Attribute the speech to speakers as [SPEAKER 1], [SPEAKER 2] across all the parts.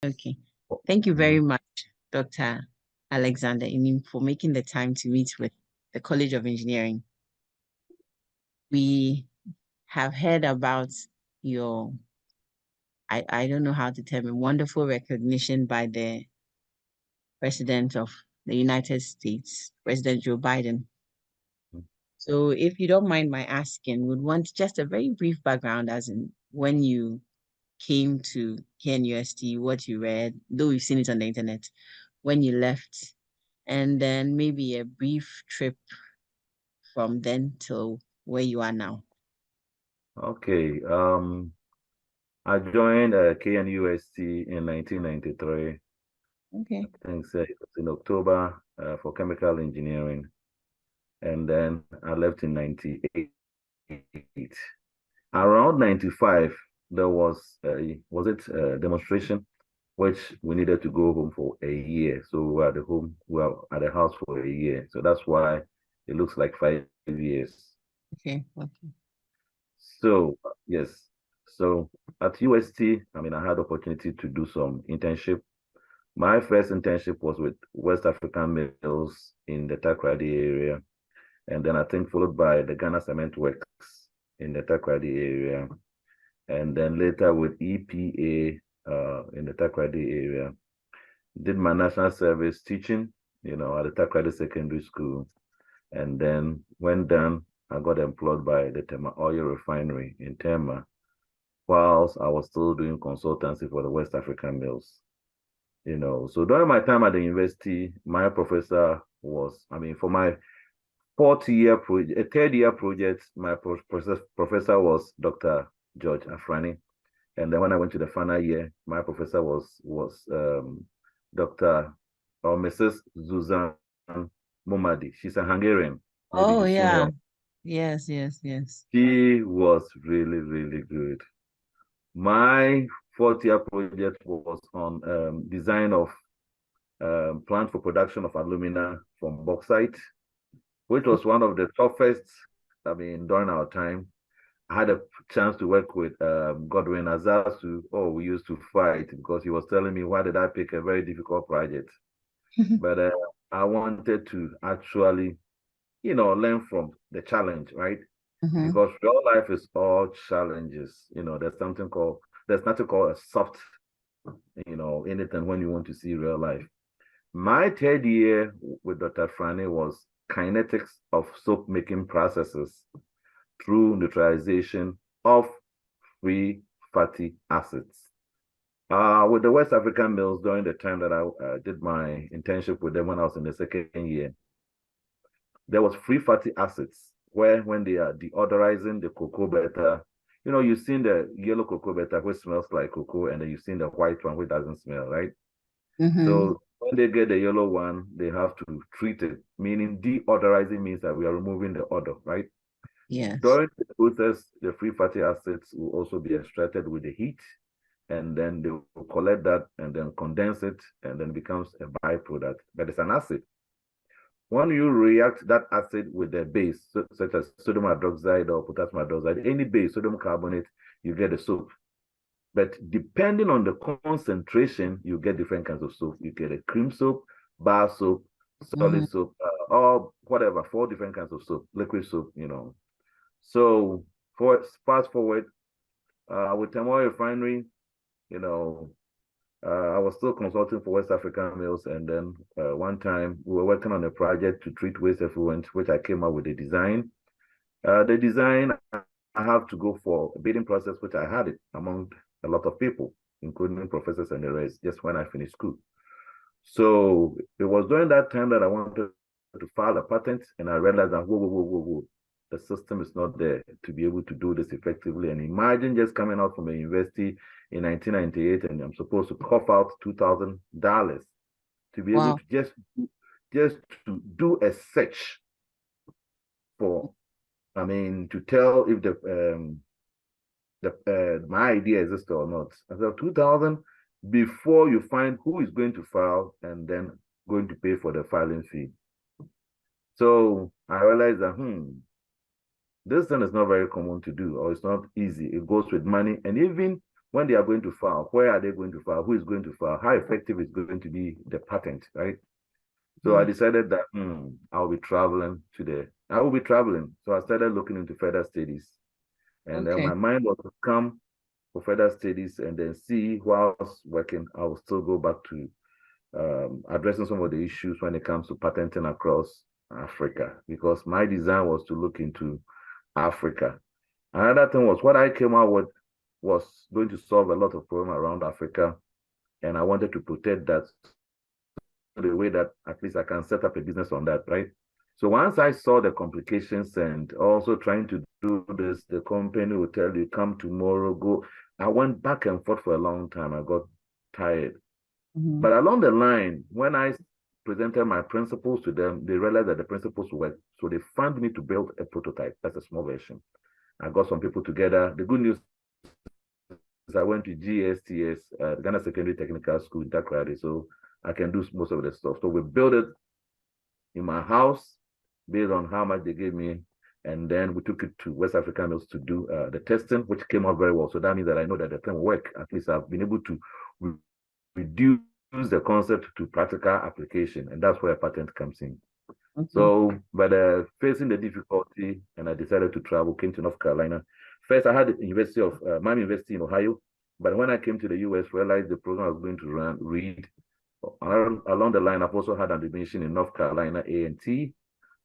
[SPEAKER 1] Okay. Thank you very much, Dr. Alexander Inim, for making the time to meet with the College of Engineering. We have heard about your, I don't know how to term it, wonderful recognition by the President of the United States, President Joe Biden. So if you don't mind my asking, would want just a very brief background as in when you came to KNUST, what you read, though we've seen it on the internet, when you left, and then maybe a brief trip from then till where you are now.
[SPEAKER 2] Okay. I joined KNUST in 1993.
[SPEAKER 1] Okay.
[SPEAKER 2] I think it was in October for chemical engineering. And then I left in 98. Around 95, there was a demonstration, which we needed to go home for a year. So we were at the house for a year. So that's why it looks like 5 years.
[SPEAKER 1] Okay. Okay.
[SPEAKER 2] So yes. So at UST, I mean, I had opportunity to do some internship. My first internship was with West African Mills in the Takoradi area. And then I think followed by the Ghana Cement Works in the Takoradi area. And then later with EPA in the Takoradi area. Did my national service teaching, at the Takoradi Secondary School. And then when done, I got employed by the Tema Oil Refinery in Tema, whilst I was still doing consultancy for the West African Mills. So during my time at the university, my professor was, for my third year project, my professor was Dr. George Afrani. And then when I went to the final year, my professor was Dr. or Mrs. Zuzan Momadi. She's a Hungarian. Maybe
[SPEAKER 1] Oh,
[SPEAKER 2] you've seen
[SPEAKER 1] yeah.
[SPEAKER 2] her.
[SPEAKER 1] Yes, yes, yes.
[SPEAKER 2] She was really, really good. My fourth year project was on design of plant for production of alumina from bauxite, which was one of the toughest, during our time. I had a chance to work with Godwin Azasu. Oh, we used to fight because he was telling me, why did I pick a very difficult project? But I wanted to actually, learn from the challenge, right? Because real life is all challenges. There's nothing called a soft, anything when you want to see real life. My third year with Dr. Frane was kinetics of soap making processes through neutralization of free fatty acids. With the West African Mills, during the time that I did my internship with them when I was in the second year, there was free fatty acids where when they are deodorizing the cocoa butter, you've seen the yellow cocoa butter which smells like cocoa, and then you've seen the white one which doesn't smell, right? So when they get the yellow one, they have to treat it, meaning deodorizing means that we are removing the odor, right?
[SPEAKER 1] Yes.
[SPEAKER 2] During the process, the free fatty acids will also be extracted with the heat, and then they will collect that and then condense it, and then it becomes a byproduct. But it's an acid. When you react that acid with the base, such as sodium hydroxide or potassium hydroxide, any base, sodium carbonate, you get a soap. But depending on the concentration, you get different kinds of soap. You get a cream soap, bar soap, solid soap, or whatever, 4 different kinds of soap, liquid soap, So fast forward, with Temoy Refinery, I was still consulting for West African Mills, and then one time we were working on a project to treat waste effluent, which I came up with a design. The design, I have to go for a bidding process, which I had it among a lot of people, including professors and the rest, just when I finished school. So it was during that time that I wanted to file a patent, and I realized that, whoa, the system is not there to be able to do this effectively. And imagine just coming out from a university in 1998, and I'm supposed to cough out $2,000 to be able to just to do a search for, to tell if my idea exists or not. I said 2,000 before you find who is going to file and then going to pay for the filing fee. So I realized that this thing is not very common to do, or it's not easy. It goes with money, and even when they are going to file, where are they going to file? Who is going to file? How effective is going to be the patent, right? So I decided that I will be traveling. So I started looking into further studies. And then
[SPEAKER 1] Okay.
[SPEAKER 2] my mind was to come for further studies and then see while I was working, I will still go back to addressing some of the issues when it comes to patenting across Africa, because my design was to look into Africa. Another thing was what I came out with was going to solve a lot of problems around Africa, and I wanted to protect that the way that at least I can set up a business on that, right? So once I saw the complications and also trying to do this, the company will tell you, come tomorrow, go. I went back and forth for a long time. I got tired. But along the line, when I presented my principles to them, they realized that the principles work. So they funded me to build a prototype. That's a small version. I got some people together. The good news is I went to GSTS, Ghana Secondary Technical School in Takrady, so I can do most of the stuff. So we built it in my house based on how much they gave me. And then we took it to West African Mills to do the testing, which came out very well. So that means that I know that the thing will work. At least I've been able to reduce the concept to practical application. And that's where a patent comes in.
[SPEAKER 1] Okay.
[SPEAKER 2] So, but facing the difficulty, and I decided to travel, came to North Carolina. First, I had the University of Miami University in Ohio. But when I came to the US, realized the program I was going to read. Along the line, I've also had an admission in North Carolina A&T.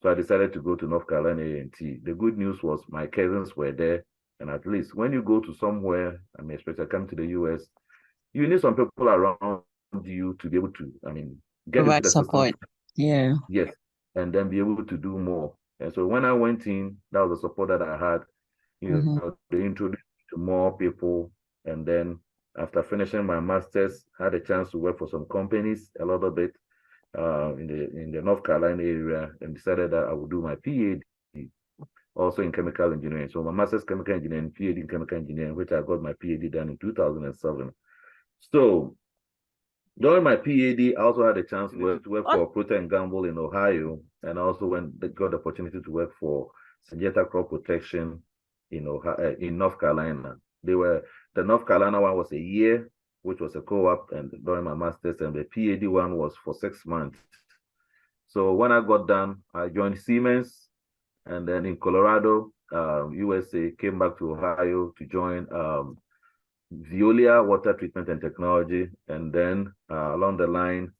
[SPEAKER 2] So I decided to go to North Carolina A&T. The good news was my cousins were there. And at least when you go to somewhere, I mean, especially come to the US, you need some people around you to be able to, get into
[SPEAKER 1] Provide
[SPEAKER 2] the system.
[SPEAKER 1] support. Yeah.
[SPEAKER 2] Yes. And then be able to do more. And so when I went in, that was the support that I had. They introduced me to more people. And then after finishing my master's, I had a chance to work for some companies a little bit in the North Carolina area, and decided that I would do my PhD also in chemical engineering. So my master's chemical engineering, PhD in chemical engineering, which I got my PhD done in 2007. So during my PhD, I also had a chance to work for Procter and Gamble in Ohio, and also got the opportunity to work for Syngenta Crop Protection in Ohio, in North Carolina. The North Carolina one was a year, which was a co-op, and during my master's, and the PhD one was for 6 months. So when I got done, I joined Siemens, and then in Colorado, USA, came back to Ohio to join Veolia Water Treatment and Technology, and then along the line,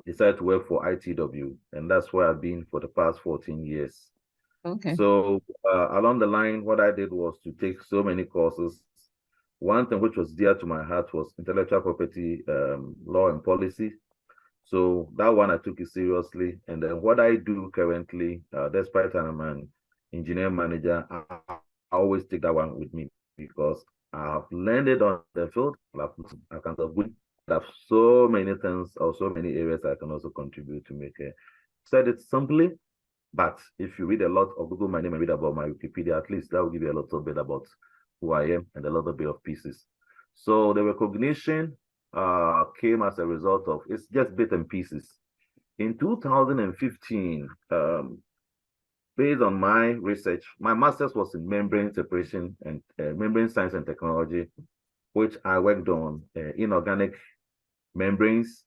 [SPEAKER 2] decided to work for ITW, and that's where I've been for the past 14 years.
[SPEAKER 1] Okay.
[SPEAKER 2] So along the line, what I did was to take so many courses. One thing which was dear to my heart was intellectual property law and policy. So that one I took it seriously. And then what I do currently, despite I'm an engineer manager, I always take that one with me because I have learned it on the field. I have so many things or so many areas I can also contribute to make it. Said it simply, but if you read a lot or Google my name and read about my Wikipedia, at least that will give you a little bit about who I am and a little bit of pieces. So the recognition came as a result of, it's just bits and pieces. In 2015, based on my research, my master's was in membrane separation and membrane science and technology, which I worked on inorganic membranes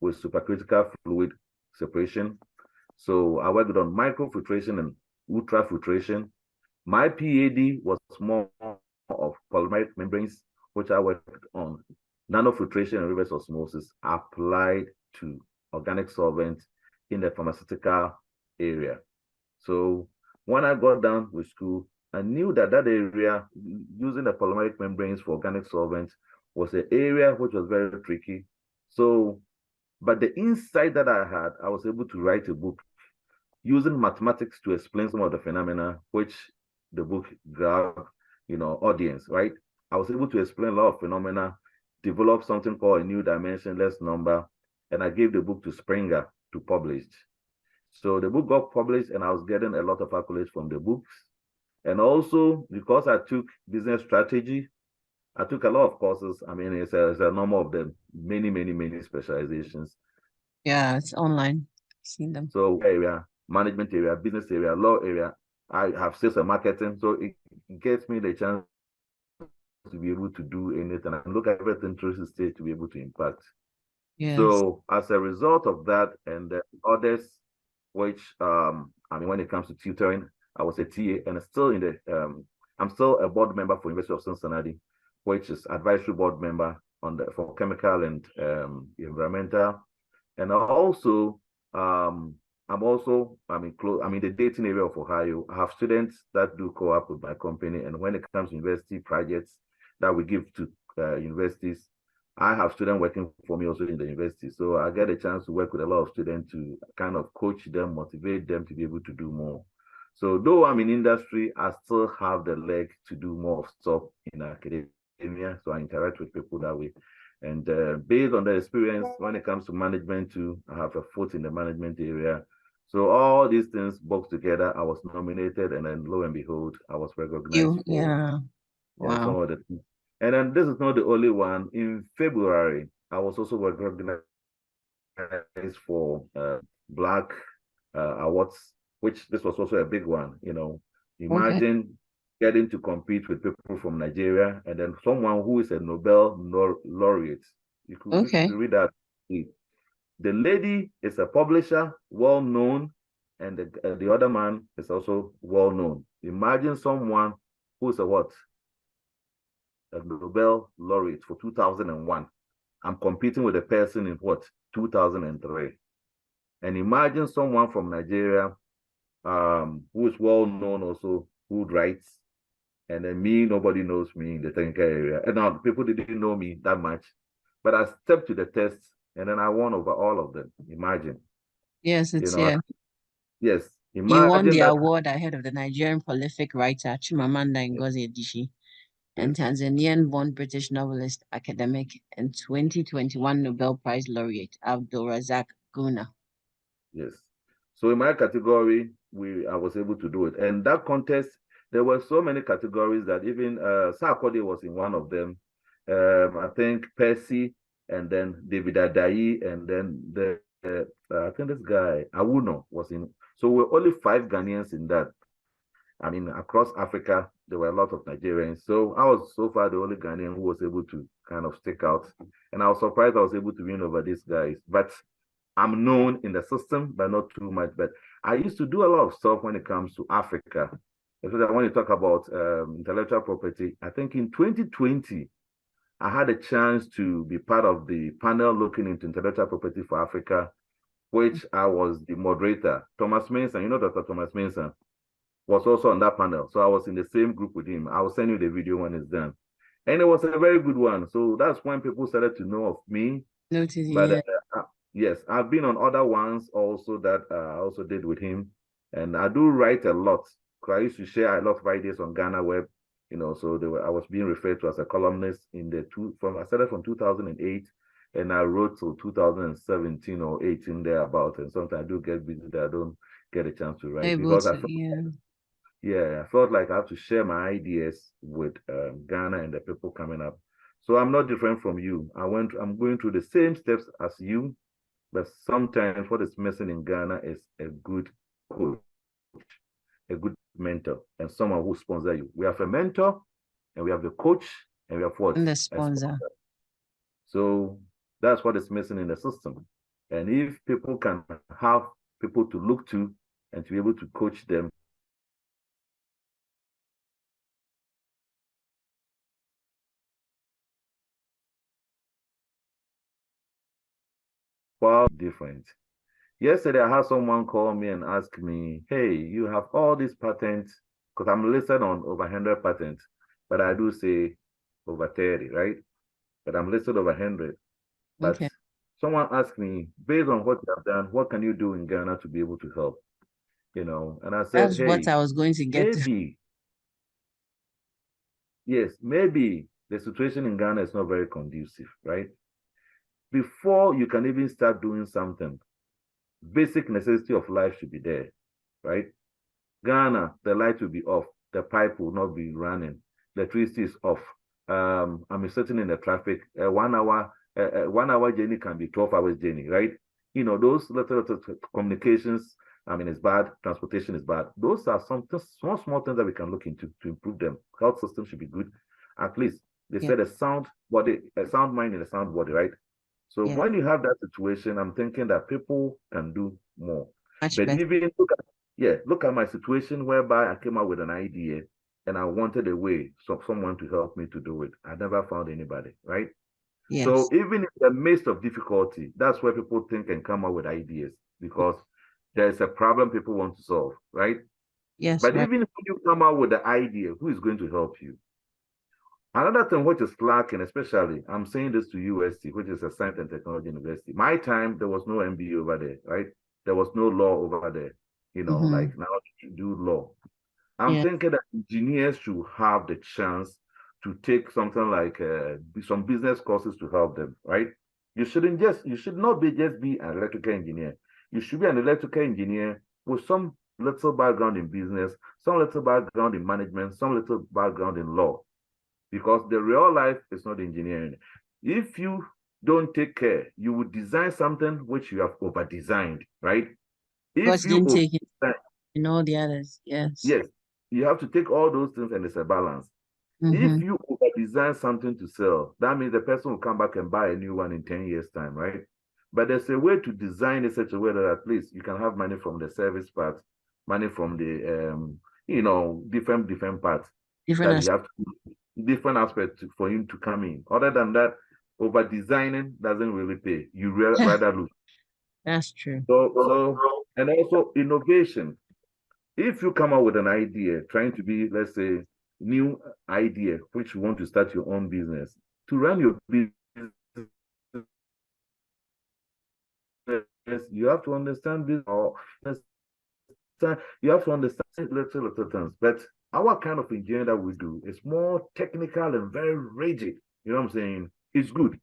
[SPEAKER 2] with supercritical fluid separation. So I worked on microfiltration and ultrafiltration. My PhD was more of polymeric membranes, which I worked on nanofiltration and reverse osmosis applied to organic solvents in the pharmaceutical area. So when I got done with school, I knew that that area, using the polymeric membranes for organic solvents, was an area which was very tricky. So, but the insight that I had, I was able to write a book using mathematics to explain some of the phenomena which the book grabbed, audience, right? I was able to explain a lot of phenomena, develop something called a new dimensionless number, and I gave the book to Springer to publish. So the book got published, and I was getting a lot of accolades from the books. And also, because I took business strategy, I took a lot of courses. I mean, it's a number of them, many specializations.
[SPEAKER 1] Yeah, it's online. I've seen them.
[SPEAKER 2] So area, management area, business area, law area. I have sales and marketing. So it gets me the chance to be able to do anything and look at everything through the stage to be able to impact.
[SPEAKER 1] Yes.
[SPEAKER 2] So as a result of that and the others, which I mean, when it comes to tutoring, I was a TA and still in the I'm still a board member for University of Cincinnati, which is advisory board member on the for chemical and environmental. And also I'm also I'm in the dating area of Ohio. I have students that do co-op with my company, and when it comes to university projects that we give to universities, I have students working for me also in the university. So I get a chance to work with a lot of students to kind of coach them, motivate them to be able to do more. So though I'm in industry, I still have the leg to do more stuff in academia. So I interact with people that way. And based on the experience, when it comes to management too, I have a foot in the management area. So all these things boxed together, I was nominated, and then lo and behold, I was recognized for
[SPEAKER 1] Yeah.
[SPEAKER 2] some
[SPEAKER 1] Wow.
[SPEAKER 2] of the things. And then this is not the only one. In February, I was also recognized for Black Awards, which this was also a big one.
[SPEAKER 1] Okay.
[SPEAKER 2] Imagine getting to compete with people from Nigeria and then someone who is a Nobel laureate. If
[SPEAKER 1] Okay.
[SPEAKER 2] you read that, the lady is a publisher, well known, and the other man is also well known. Imagine someone who is a what? A Nobel laureate for 2001. I'm competing with a person in what? 2003. And imagine someone from Nigeria who is well known also, who writes, and then me, nobody knows me in the technical area. And now people didn't know me that much, but I stepped to the test and then I won over all of them. Imagine,
[SPEAKER 1] Yes,
[SPEAKER 2] you
[SPEAKER 1] it's
[SPEAKER 2] know,
[SPEAKER 1] yeah.
[SPEAKER 2] yes,
[SPEAKER 1] You won
[SPEAKER 2] imagine
[SPEAKER 1] the
[SPEAKER 2] that.
[SPEAKER 1] award ahead of the Nigerian prolific writer Chimamanda
[SPEAKER 2] Yes,
[SPEAKER 1] Ngozi Adichie and
[SPEAKER 2] yes,
[SPEAKER 1] Tanzanian-born British novelist, academic, and 2021 Nobel Prize laureate Abdulrazak Guna.
[SPEAKER 2] yes. So in my category, I was able to do it. And that contest, there were so many categories that even Sarkodie was in one of them. I think Percy, and then David Adayi, and then I think this guy Awuno was in. So we're only 5 Ghanaians in that. I mean, across Africa, there were a lot of Nigerians. So I was so far the only Ghanaian who was able to kind of stick out. And I was surprised I was able to win over these guys. But I'm known in the system, but not too much. But I used to do a lot of stuff when it comes to Africa. Especially when you talk about intellectual property. I think in 2020, I had a chance to be part of the panel looking into intellectual property for Africa, which I was the moderator. Thomas Mensah, you know Dr. Thomas Mensah, was also on that panel. So I was in the same group with him. I will send you the video when it's done. And it was a very good one. So that's when people started to know of me.
[SPEAKER 1] Noted,
[SPEAKER 2] But
[SPEAKER 1] yeah.
[SPEAKER 2] yes, I've been on other ones also that I also did with him. And I do write a lot. Because I used to share a lot of ideas on Ghana Web. So I was being referred to as a columnist I started from 2008 and I wrote till 2017 or 18 thereabout. And sometimes I do get busy that I don't get a chance to write
[SPEAKER 1] Able
[SPEAKER 2] because
[SPEAKER 1] to, yeah.
[SPEAKER 2] I felt like I have to share my ideas with Ghana and the people coming up. So I'm not different from you. I'm going through the same steps as you, but sometimes what is missing in Ghana is a good coach, a good mentor, and someone who sponsors you. We have a mentor, and we have the coach, and we have what?
[SPEAKER 1] And the
[SPEAKER 2] A
[SPEAKER 1] sponsor.
[SPEAKER 2] sponsor. So that's what is missing in the system. And if people can have people to look to and to be able to coach them, far different. Yesterday, I had someone call me and ask me, hey, you have all these patents, because I'm listed on over 100 patents, but I do say over 30, right? But I'm listed over 100. But
[SPEAKER 1] Okay.
[SPEAKER 2] someone asked me, based on what you have done, what can you do in Ghana to be able to help? And I said,
[SPEAKER 1] That's what
[SPEAKER 2] hey,
[SPEAKER 1] I was going to get to.
[SPEAKER 2] maybe, yes, maybe the situation in Ghana is not very conducive, right? Before you can even start doing something, basic necessity of life should be there, right? Ghana, the light will be off, the pipe will not be running, the electricity is off. I'm sitting in the traffic. 1 hour journey can be 12 hours journey, right? Those little communications. I mean, it's bad. Transportation is bad. Those are some small things that we can look into to improve them. Health system should be good. At least They
[SPEAKER 1] Yeah.
[SPEAKER 2] said a sound body, a sound mind in a sound body, right? So
[SPEAKER 1] Yeah.
[SPEAKER 2] when you have that situation, I'm thinking that people can do more.
[SPEAKER 1] Much
[SPEAKER 2] But
[SPEAKER 1] better.
[SPEAKER 2] even look at my situation whereby I came up with an idea and I wanted a way, so someone to help me to do it. I never found anybody, right? So
[SPEAKER 1] Yes.
[SPEAKER 2] even in the midst of difficulty, that's where people think and come up with ideas because there's a problem people want to solve, right?
[SPEAKER 1] Yes.
[SPEAKER 2] But
[SPEAKER 1] Right.
[SPEAKER 2] even if you come out with the idea, who is going to help you? Another thing which is lacking, especially, I'm saying this to UST, which is a science and technology university. My time, there was no MBA over there, right? There was no law over there.
[SPEAKER 1] Mm-hmm.
[SPEAKER 2] Like now you do law. I'm
[SPEAKER 1] Yeah.
[SPEAKER 2] thinking that engineers should have the chance to take something like some business courses to help them, right? You should not be an electrical engineer. You should be an electrical engineer with some little background in business, some little background in management, some little background in law, because the real life is not engineering. If you don't take care, you will design something which you have over designed, right?
[SPEAKER 1] Because
[SPEAKER 2] If
[SPEAKER 1] you
[SPEAKER 2] you
[SPEAKER 1] didn't
[SPEAKER 2] over
[SPEAKER 1] take it
[SPEAKER 2] design,
[SPEAKER 1] in all the others. Yes.
[SPEAKER 2] yes, you have to take all those things and it's a balance.
[SPEAKER 1] Mm-hmm.
[SPEAKER 2] If you over design something to sell, that means the person will come back and buy a new one in 10 years' time, right? But there's a way to design it such a way that at least you can have money from the service part, money from the different parts
[SPEAKER 1] Different
[SPEAKER 2] that
[SPEAKER 1] as
[SPEAKER 2] you have to different aspects for him to come in. Other than that, over designing doesn't really pay. You rather lose.
[SPEAKER 1] that's true.
[SPEAKER 2] And also innovation. If you come up with an idea, trying to be, let's say, new idea, which you want to start your own business, to run your business, you have to understand business, or you have to understand little things. But our kind of engineering that we do is more technical and very rigid. You know what I'm saying? It's good,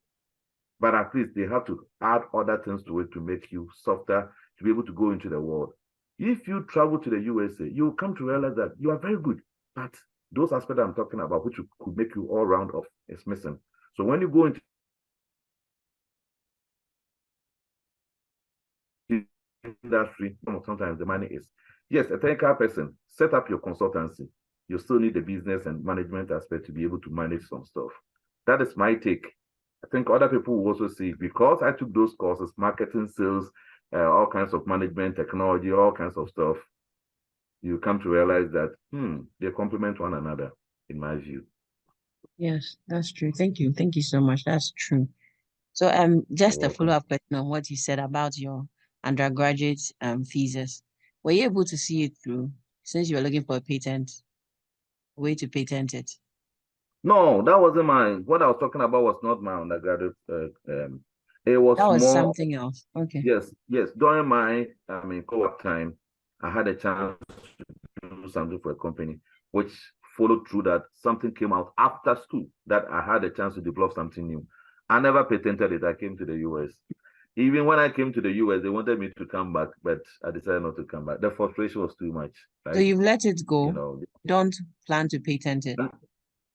[SPEAKER 2] but at least they have to add other things to it to make you softer to be able to go into the world. If you travel to the USA, you'll come to realize that you are very good, but those aspects I'm talking about, which could make you all round off, is missing. So when you go into industry, sometimes the money is. Yes, a technical person, set up your consultancy. You still need the business and management aspect to be able to manage some stuff. That is my take. I think other people will also see, because I took those courses, marketing, sales, all kinds of management, technology, all kinds of stuff. You come to realize that they complement one another, in my view.
[SPEAKER 1] Yes, that's true. Thank you. Thank you so much. That's true. So
[SPEAKER 2] You're
[SPEAKER 1] just a
[SPEAKER 2] welcome.
[SPEAKER 1] follow-up question on what you said about your undergraduate thesis. Were you able to see it through since you were looking for a way to patent it?
[SPEAKER 2] No, that wasn't mine. What I was talking about was not my undergraduate. It
[SPEAKER 1] That
[SPEAKER 2] was
[SPEAKER 1] was
[SPEAKER 2] more.
[SPEAKER 1] something else. Okay.
[SPEAKER 2] Yes. During my, co-op time, I had a chance to do something for a company, which followed through that something came out after school that I had a chance to develop something new. I never patented it. I came to the US. Even when I came to the US, they wanted me to come back, but I decided not to come back. The frustration was too much,
[SPEAKER 1] So
[SPEAKER 2] right?
[SPEAKER 1] you've let it
[SPEAKER 2] You
[SPEAKER 1] go.
[SPEAKER 2] know,
[SPEAKER 1] Don't plan to patent it.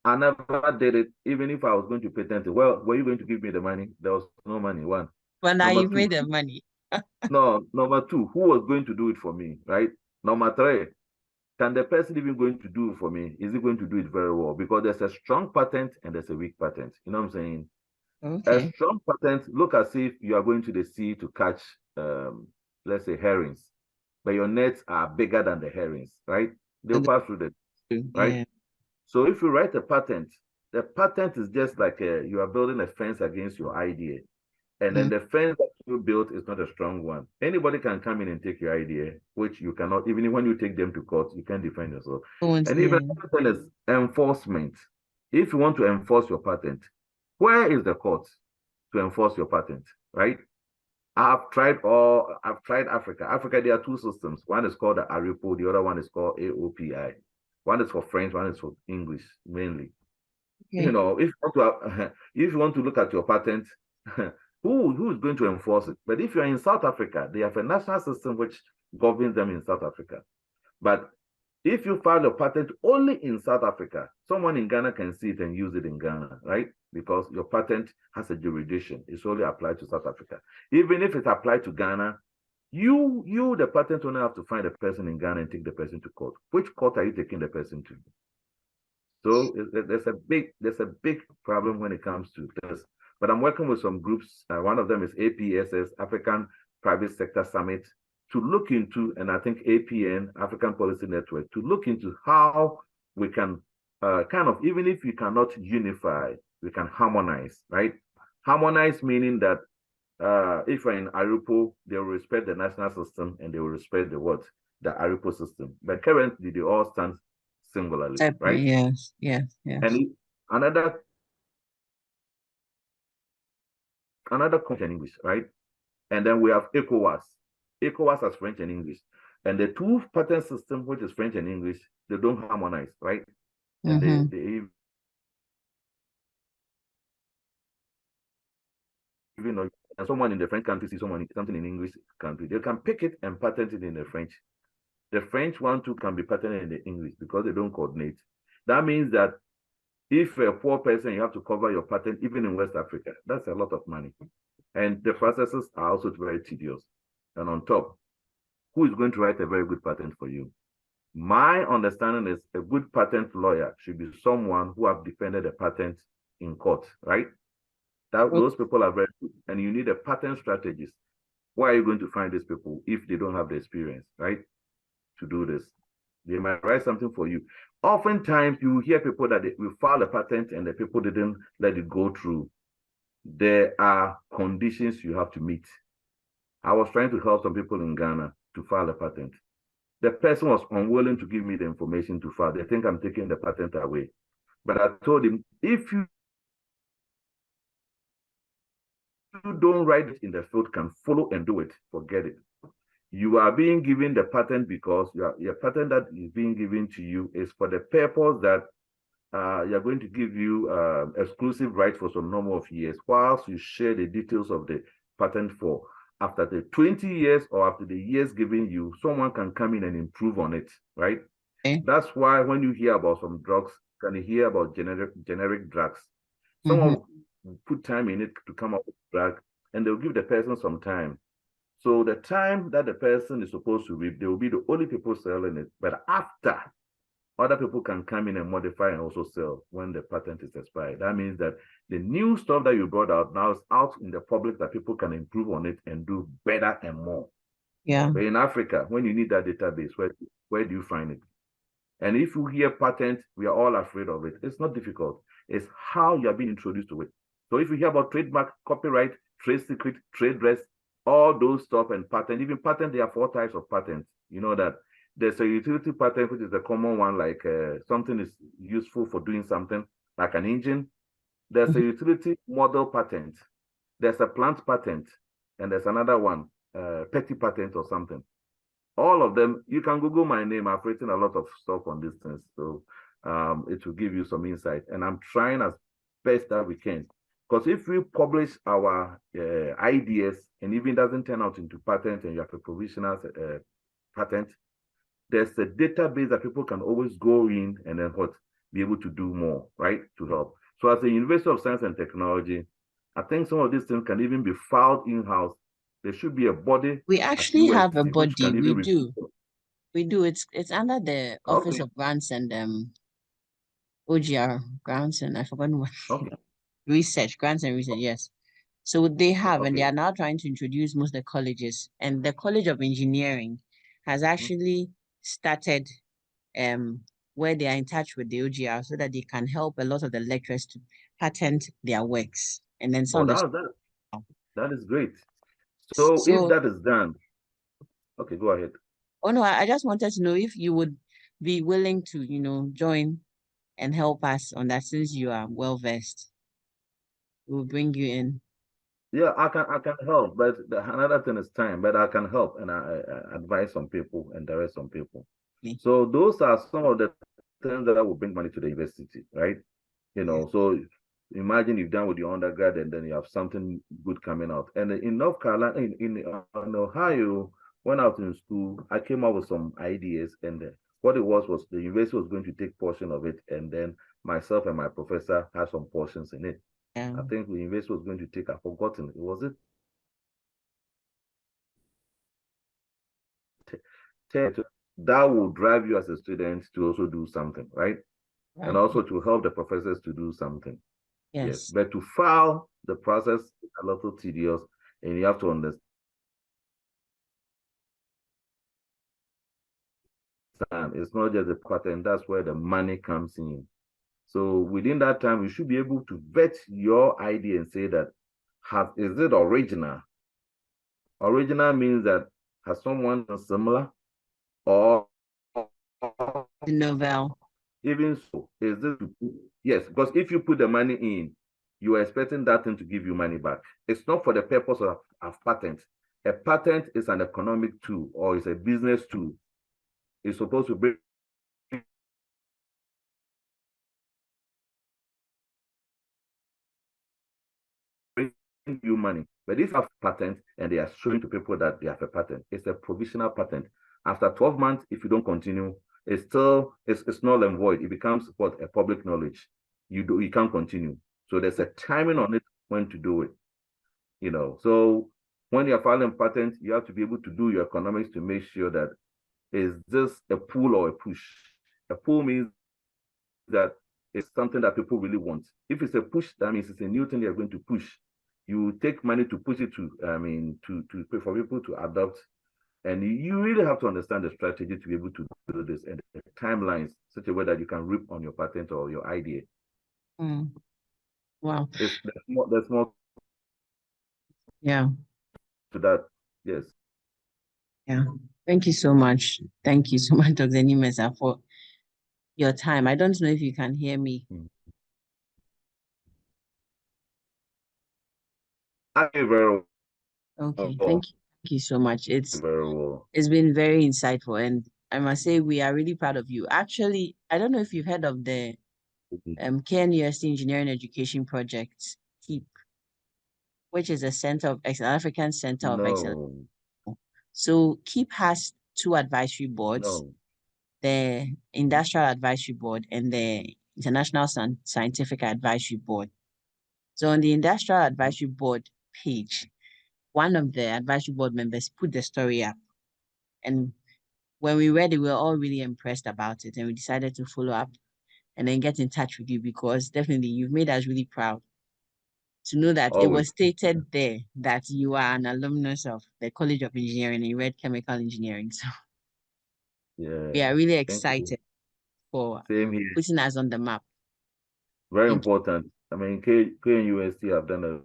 [SPEAKER 2] I never did it, even if I was going to patent it. Well, were you going to give me the money? There was no money, one.
[SPEAKER 1] But now
[SPEAKER 2] Number
[SPEAKER 1] you've
[SPEAKER 2] two,
[SPEAKER 1] made the money.
[SPEAKER 2] no, number two, who was going to do it for me, right? Number three, can the person even going to do it for me? Is he going to do it very well? Because there's a strong patent and there's a weak patent. You know what I'm saying? A
[SPEAKER 1] Okay.
[SPEAKER 2] strong patent, look as if you are going to the sea to catch, let's say, herrings, but your nets are bigger than the herrings, right? They'll
[SPEAKER 1] And
[SPEAKER 2] pass through them, right?
[SPEAKER 1] yeah.
[SPEAKER 2] So if you write a patent, the patent is just like you are building a fence against your idea. And then
[SPEAKER 1] Mm,
[SPEAKER 2] the fence that you built is not a strong one. Anybody can come in and take your idea, which you cannot, even when you take them to court, you can't defend yourself. And even
[SPEAKER 1] yeah.
[SPEAKER 2] another thing is enforcement. If you want to enforce your patent, where is the court to enforce your patent, right? I've tried Africa. Africa, there are two systems. One is called the ARIPO, the other one is called AOPI. One is for French, one is for English, mainly.
[SPEAKER 1] Okay.
[SPEAKER 2] If you want to, if you want to look at your patent, who is going to enforce it? But if you're in South Africa, they have a national system which governs them in South Africa. But if you file a patent only in South Africa, someone in Ghana can see it and use it in Ghana, right? Because your patent has a jurisdiction. It's only applied to South Africa. Even if it's applied to Ghana, you, the patent owner, have to find a person in Ghana and take the person to court. Which court are you taking the person to? So there's a big problem when it comes to this. But I'm working with some groups. One of them is APSS, African Private Sector Summit, to look into, and I think APN, African Policy Network, to look into how we can kind of, even if we cannot unify, we can harmonize, right? Harmonize meaning that if you're in Aripo, they will respect the national system and they will respect the what? The Aripo system. But currently, they all stand singularly,
[SPEAKER 1] Separate,
[SPEAKER 2] right?
[SPEAKER 1] yes,
[SPEAKER 2] And
[SPEAKER 1] yes.
[SPEAKER 2] another country in English, right? And then we have ECOWAS. ECOWAS has French and English. And the two patent system, which is French and English, they don't harmonize, right? And
[SPEAKER 1] Mm-hmm.
[SPEAKER 2] they even know, and someone in the French country sees something in English country, they can pick it and patent it in the French. The French one too can be patented in the English because they don't coordinate. That means that if a poor person, you have to cover your patent, even in West Africa, that's a lot of money. And the processes are also very tedious. And on top, who is going to write a very good patent for you? My understanding is a good patent lawyer should be someone who have defended a patent in court, right? Those people are very good. And you need a patent strategist. Where are you going to find these people if they don't have the experience, right? To do this. They might write something for you. Oftentimes, you hear people that they will file a patent and the people didn't let it go through. There are conditions you have to meet. I was trying to help some people in Ghana to file a patent. The person was unwilling to give me the information to file. They think I'm taking the patent away. But I told him, if you don't write it in the field, can follow and do it, forget it. You are being given the patent because your patent that is being given to you is for the purpose that you're going to give you exclusive rights for some number of years, whilst you share the details of the patent for. After the 20 years or after the years given you, someone can come in and improve on it, right?
[SPEAKER 1] Okay.
[SPEAKER 2] That's why when you hear about some drugs, can you hear about generic drugs?
[SPEAKER 1] Mm-hmm.
[SPEAKER 2] Someone will put time in it to come up with a drug, and they'll give the person some time. So the time that the person is supposed to reap, they will be the only people selling it. But after, other people can come in and modify and also sell when the patent is expired. That means that the new stuff that you brought out now is out in the public that people can improve on it and do better and more.
[SPEAKER 1] Yeah.
[SPEAKER 2] But in Africa, when you need that database, where do you find it? And if you hear patent, we are all afraid of it. It's not difficult. It's how you're being introduced to it. So if you hear about trademark, copyright, trade secret, trade dress, all those stuff and patent, even patent, there are 4 types of patents. You know that there's a utility patent, which is the common one, like something is useful for doing something, like an engine. There's a
[SPEAKER 1] Mm-hmm.
[SPEAKER 2] utility model patent. There's a plant patent, and there's another one, petty patent or something. All of them, you can Google my name. I've written a lot of stuff on these things. So it will give you some insight. And I'm trying as best that we can. Because if we publish our ideas and even doesn't turn out into patent and you have a provisional patent, there's a database that people can always go in and then be able to do more, right? To help. So as a University of Science and Technology, I think some of these things can even be filed in-house. There should be a body
[SPEAKER 1] We
[SPEAKER 2] at
[SPEAKER 1] actually have a
[SPEAKER 2] UST which
[SPEAKER 1] body.
[SPEAKER 2] can
[SPEAKER 1] We
[SPEAKER 2] even
[SPEAKER 1] do.
[SPEAKER 2] review.
[SPEAKER 1] We do. It's under the Office
[SPEAKER 2] Okay,
[SPEAKER 1] of Grants and OGR grants and I forgot what
[SPEAKER 2] okay,
[SPEAKER 1] research grants and research. Yes. So they have, and they
[SPEAKER 2] okay.
[SPEAKER 1] are now trying to introduce most of the colleges. And the College of Engineering has
[SPEAKER 2] Mhm.
[SPEAKER 1] actually started um where they are in touch with the OGR so that they can help a lot of the lecturers to patent their works. And then some
[SPEAKER 2] Oh,
[SPEAKER 1] of the
[SPEAKER 2] that is great. So if
[SPEAKER 1] so
[SPEAKER 2] that is done, okay, go ahead.
[SPEAKER 1] oh no, I just wanted to know if you would be willing to, join and help us on that since you are well versed. We'll bring you in.
[SPEAKER 2] Yeah, I can help, but another thing is time. But I can help and I advise some people and direct some people.
[SPEAKER 1] Okay.
[SPEAKER 2] So those are some of the things that will bring money to the university, right?
[SPEAKER 1] Yeah.
[SPEAKER 2] So imagine you've done with your undergrad and then you have something good coming out. And in North Carolina, in Ohio, when I was in school, I came up with some ideas, and what it was the university was going to take portion of it, and then myself and my professor had some portions in it.
[SPEAKER 1] Yeah.
[SPEAKER 2] I think the university was going to take, I've forgotten, was it 10? That will drive you as a student to also do something, right? and
[SPEAKER 1] Right.
[SPEAKER 2] also to help the professors to do something. Yes,
[SPEAKER 1] Yes.
[SPEAKER 2] but to file the process is a little tedious, and you have to understand it's not just the pattern, that's where the money comes in. So within that time, you should be able to vet your idea and say that, is it original? Original means that has someone similar, or
[SPEAKER 1] The novel.
[SPEAKER 2] even so, is this, yes, because if you put the money in, you are expecting that thing to give you money back. It's not for the purpose of patent. A patent is an economic tool or it's a business tool. It's supposed to bring you money. But if you have a patent and they are showing to people that they have a patent, it's a provisional patent. After 12 months, if you don't continue, it's null and void. It becomes what, a public knowledge. You can't continue. So there's a timing on it when to do it. So when you're filing patent, you have to be able to do your economics to make sure that, is this a pull or a push? A pull means that it's something that people really want. If it's a push, that means it's a new thing they're going to push. You take money to push it to pay for people to adopt. And you really have to understand the strategy to be able to do this and the timelines, such a way that you can rip on your patent or your idea.
[SPEAKER 1] Mm. Wow.
[SPEAKER 2] There's more
[SPEAKER 1] Yeah.
[SPEAKER 2] to that. Yes.
[SPEAKER 1] Yeah. Thank you so much. Thank you so much, Dr. Anim-Mensah, for your time. I don't know if you can hear me.
[SPEAKER 2] I very
[SPEAKER 1] Okay.
[SPEAKER 2] well.
[SPEAKER 1] Thank you so much.
[SPEAKER 2] Very well.
[SPEAKER 1] It's been very insightful, and I must say we are really proud of you. Actually, I don't know if you've heard of the KNUST Engineering Education Project, KEEP, which is a center of African Center of Excellence.
[SPEAKER 2] No,
[SPEAKER 1] So KEEP has two advisory boards,
[SPEAKER 2] no.
[SPEAKER 1] the Industrial Advisory Board and the International Scientific Advisory Board. So on the Industrial Advisory Board page, one of the advisory board members put the story up. And when we read it, we were all really impressed about it. And we decided to follow up and then get in touch with you because definitely you've made us really proud to know that it
[SPEAKER 2] Always.
[SPEAKER 1] was stated there that you are an alumnus of the College of Engineering and you read chemical engineering. So
[SPEAKER 2] Yeah.
[SPEAKER 1] we are really
[SPEAKER 2] Thank you.
[SPEAKER 1] excited for
[SPEAKER 2] Same here.
[SPEAKER 1] putting us on the map.
[SPEAKER 2] Very
[SPEAKER 1] Thank you.
[SPEAKER 2] important. I mean, KNUST have done a